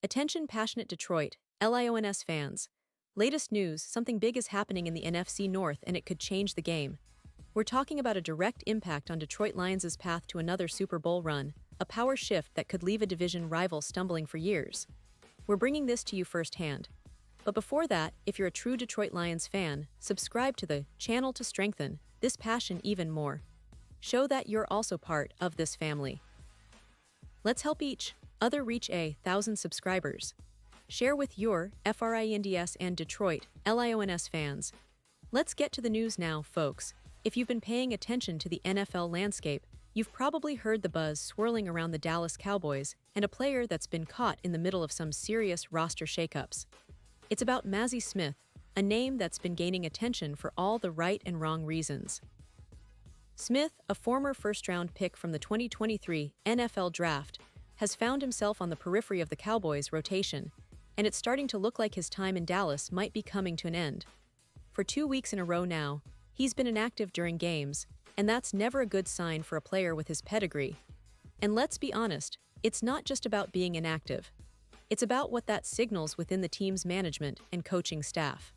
Attention passionate Detroit, Lions fans. Latest news, something big is happening in the NFC North and it could change the game. We're talking about a direct impact on Detroit Lions' path to another Super Bowl run, a power shift that could leave a division rival stumbling for years. We're bringing this to you firsthand. But before that, if you're a true Detroit Lions fan, subscribe to the channel to strengthen this passion even more. Show that you're also part of this family. Let's help each other reach 1,000 subscribers. Share with your FRINDS and Detroit Lions fans. Let's get to the news now, folks. If you've been paying attention to the NFL landscape, you've probably heard the buzz swirling around the Dallas Cowboys and a player that's been caught in the middle of some serious roster shakeups. It's about Mazi Smith, a name that's been gaining attention for all the right and wrong reasons. Smith, a former first-round pick from the 2023 NFL Draft, has found himself on the periphery of the Cowboys' rotation, and it's starting to look like his time in Dallas might be coming to an end. For 2 weeks in a row now, he's been inactive during games, and that's never a good sign for a player with his pedigree. And let's be honest, it's not just about being inactive. It's about what that signals within the team's management and coaching staff.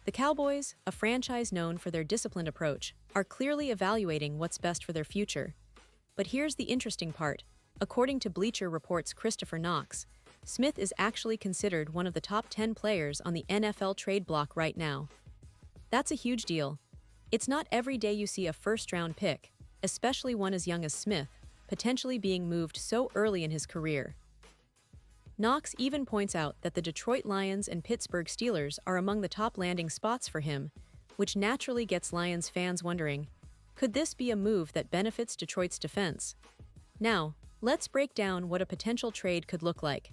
The Cowboys, a franchise known for their disciplined approach, are clearly evaluating what's best for their future. But here's the interesting part. According to Bleacher Report's Christopher Knox, Smith is actually considered one of the top 10 players on the NFL trade block right now. That's a huge deal. It's not every day you see a first-round pick, especially one as young as Smith, potentially being moved so early in his career. Knox even points out that the Detroit Lions and Pittsburgh Steelers are among the top landing spots for him, which naturally gets Lions fans wondering, could this be a move that benefits Detroit's defense? Now, let's break down what a potential trade could look like.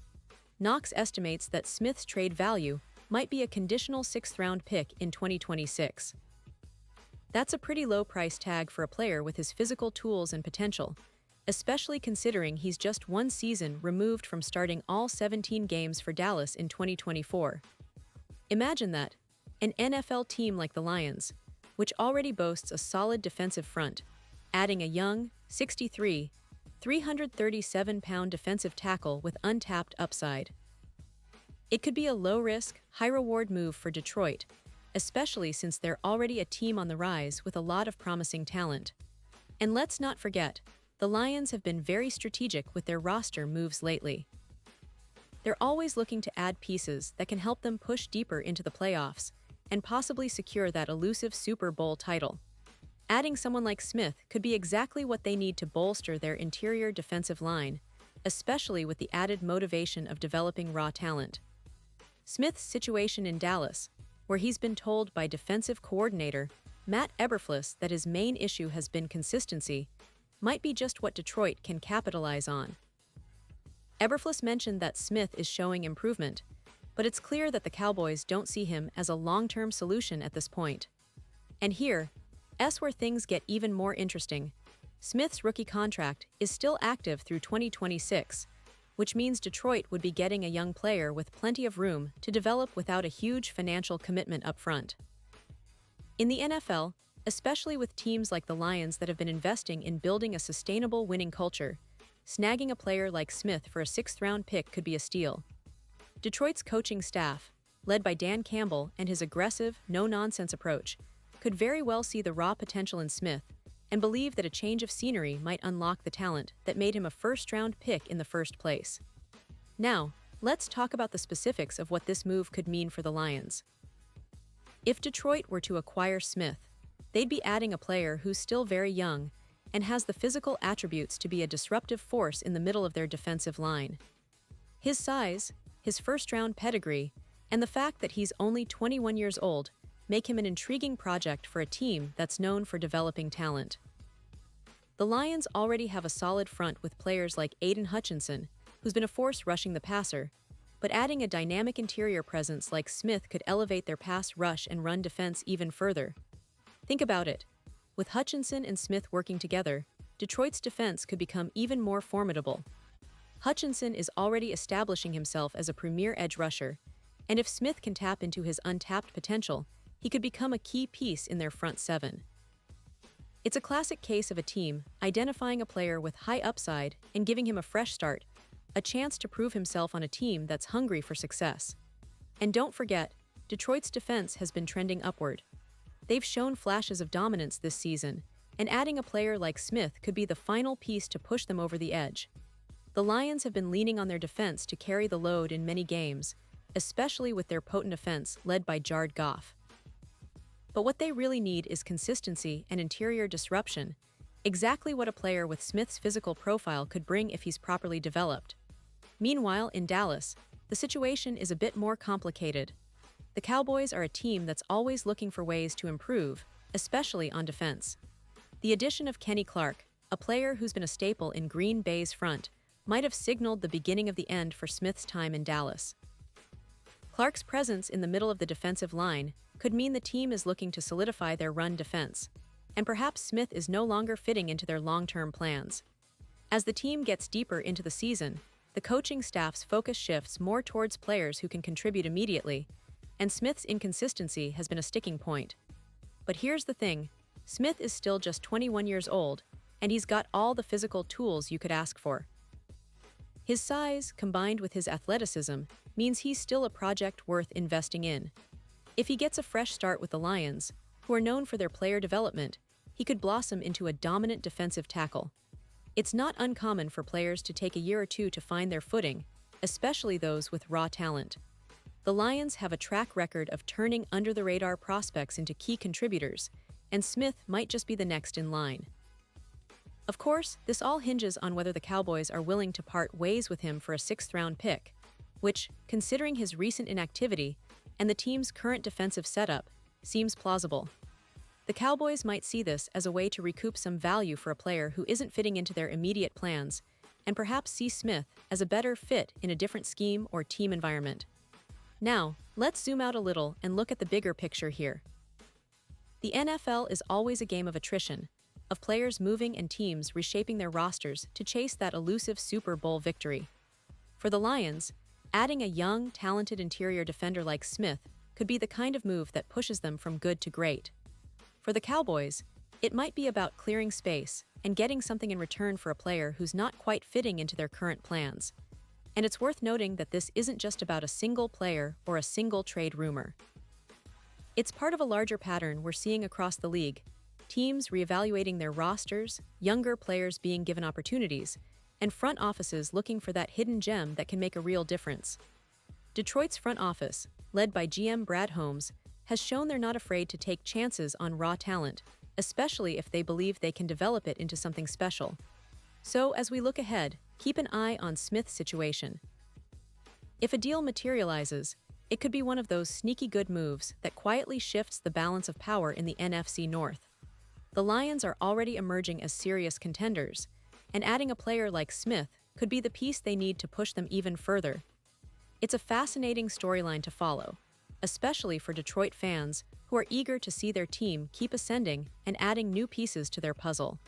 Knox estimates that Smith's trade value might be a conditional 6th-round pick in 2026. That's a pretty low price tag for a player with his physical tools and potential, especially considering he's just one season removed from starting all 17 games for Dallas in 2024. Imagine that, an NFL team like the Lions, which already boasts a solid defensive front, adding a young, 6'3", 337-pound defensive tackle with untapped upside. It could be a low-risk, high-reward move for Detroit, especially since they're already a team on the rise with a lot of promising talent. And let's not forget, the Lions have been very strategic with their roster moves lately. They're always looking to add pieces that can help them push deeper into the playoffs and possibly secure that elusive Super Bowl title. Adding someone like Smith could be exactly what they need to bolster their interior defensive line, especially with the added motivation of developing raw talent. Smith's situation in Dallas, where he's been told by defensive coordinator Matt Eberflus that his main issue has been consistency, might be just what Detroit can capitalize on. Eberflus mentioned that Smith is showing improvement, but it's clear that the Cowboys don't see him as a long-term solution at this point. And here's where things get even more interesting. Smith's rookie contract is still active through 2026, which means Detroit would be getting a young player with plenty of room to develop without a huge financial commitment up front. In the NFL, especially with teams like the Lions that have been investing in building a sustainable winning culture, snagging a player like Smith for a 6th-round pick could be a steal. Detroit's coaching staff, led by Dan Campbell and his aggressive, no-nonsense approach, could very well see the raw potential in Smith and believe that a change of scenery might unlock the talent that made him a first-round pick in the first place. Now, let's talk about the specifics of what this move could mean for the Lions. If Detroit were to acquire Smith, they'd be adding a player who's still very young and has the physical attributes to be a disruptive force in the middle of their defensive line. His size, his first-round pedigree, and the fact that he's only 21 years old make him an intriguing project for a team that's known for developing talent. The Lions already have a solid front with players like Aiden Hutchinson, who's been a force rushing the passer, but adding a dynamic interior presence like Smith could elevate their pass rush and run defense even further. Think about it. With Hutchinson and Smith working together, Detroit's defense could become even more formidable. Hutchinson is already establishing himself as a premier edge rusher, and if Smith can tap into his untapped potential, he could become a key piece in their front seven. It's a classic case of a team identifying a player with high upside and giving him a fresh start, a chance to prove himself on a team that's hungry for success. And don't forget, Detroit's defense has been trending upward. They've shown flashes of dominance this season, and adding a player like Smith could be the final piece to push them over the edge. The Lions have been leaning on their defense to carry the load in many games, especially with their potent offense led by Goff. But what they really need is consistency and interior disruption, exactly what a player with Smith's physical profile could bring if he's properly developed. Meanwhile, in Dallas, the situation is a bit more complicated. The Cowboys are a team that's always looking for ways to improve, especially on defense. The addition of Kenny Clark, a player who's been a staple in Green Bay's front, might have signaled the beginning of the end for Smith's time in Dallas. Clark's presence in the middle of the defensive line could mean the team is looking to solidify their run defense, and perhaps Smith is no longer fitting into their long-term plans. As the team gets deeper into the season, the coaching staff's focus shifts more towards players who can contribute immediately, and Smith's inconsistency has been a sticking point. But here's the thing, Smith is still just 21 years old, and he's got all the physical tools you could ask for. His size, combined with his athleticism, means he's still a project worth investing in. If he gets a fresh start with the Lions, who are known for their player development, he could blossom into a dominant defensive tackle. It's not uncommon for players to take a year or two to find their footing, especially those with raw talent. The Lions have a track record of turning under-the-radar prospects into key contributors, and Smith might just be the next in line. Of course, this all hinges on whether the Cowboys are willing to part ways with him for a sixth-round pick, which, considering his recent inactivity and the team's current defensive setup, seems plausible. The Cowboys might see this as a way to recoup some value for a player who isn't fitting into their immediate plans, and perhaps see Smith as a better fit in a different scheme or team environment. Now, let's zoom out a little and look at the bigger picture here. The NFL is always a game of attrition, of players moving and teams reshaping their rosters to chase that elusive Super Bowl victory. For the Lions, adding a young, talented interior defender like Smith could be the kind of move that pushes them from good to great. For the Cowboys, it might be about clearing space and getting something in return for a player who's not quite fitting into their current plans. And it's worth noting that this isn't just about a single player or a single trade rumor. It's part of a larger pattern we're seeing across the league, teams reevaluating their rosters, younger players being given opportunities, and front offices looking for that hidden gem that can make a real difference. Detroit's front office, led by GM Brad Holmes, has shown they're not afraid to take chances on raw talent, especially if they believe they can develop it into something special. So, as we look ahead, keep an eye on Smith's situation. If a deal materializes, it could be one of those sneaky good moves that quietly shifts the balance of power in the NFC North. The Lions are already emerging as serious contenders, and adding a player like Smith could be the piece they need to push them even further. It's a fascinating storyline to follow, especially for Detroit fans who are eager to see their team keep ascending and adding new pieces to their puzzle.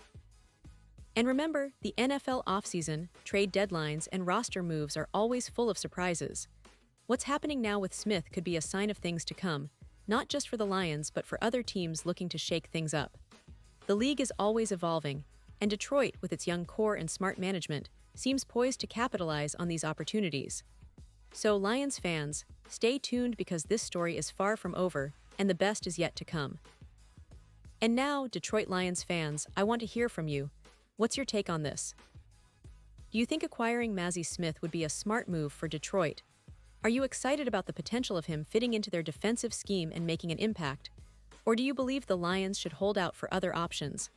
And remember, the NFL offseason, trade deadlines, and roster moves are always full of surprises. What's happening now with Smith could be a sign of things to come, not just for the Lions but for other teams looking to shake things up. The league is always evolving, and Detroit, with its young core and smart management, seems poised to capitalize on these opportunities. So, Lions fans, stay tuned because this story is far from over, and the best is yet to come. And now, Detroit Lions fans, I want to hear from you. What's your take on this? Do you think acquiring Mazi Smith would be a smart move for Detroit? Are you excited about the potential of him fitting into their defensive scheme and making an impact? Or do you believe the Lions should hold out for other options?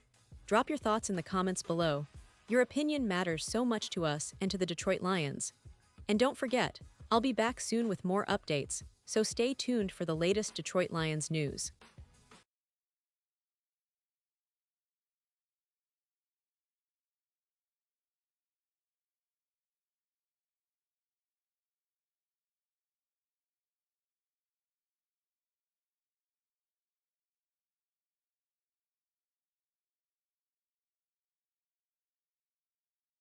Drop your thoughts in the comments below. Your opinion matters so much to us and to the Detroit Lions. And don't forget, I'll be back soon with more updates, so stay tuned for the latest Detroit Lions news.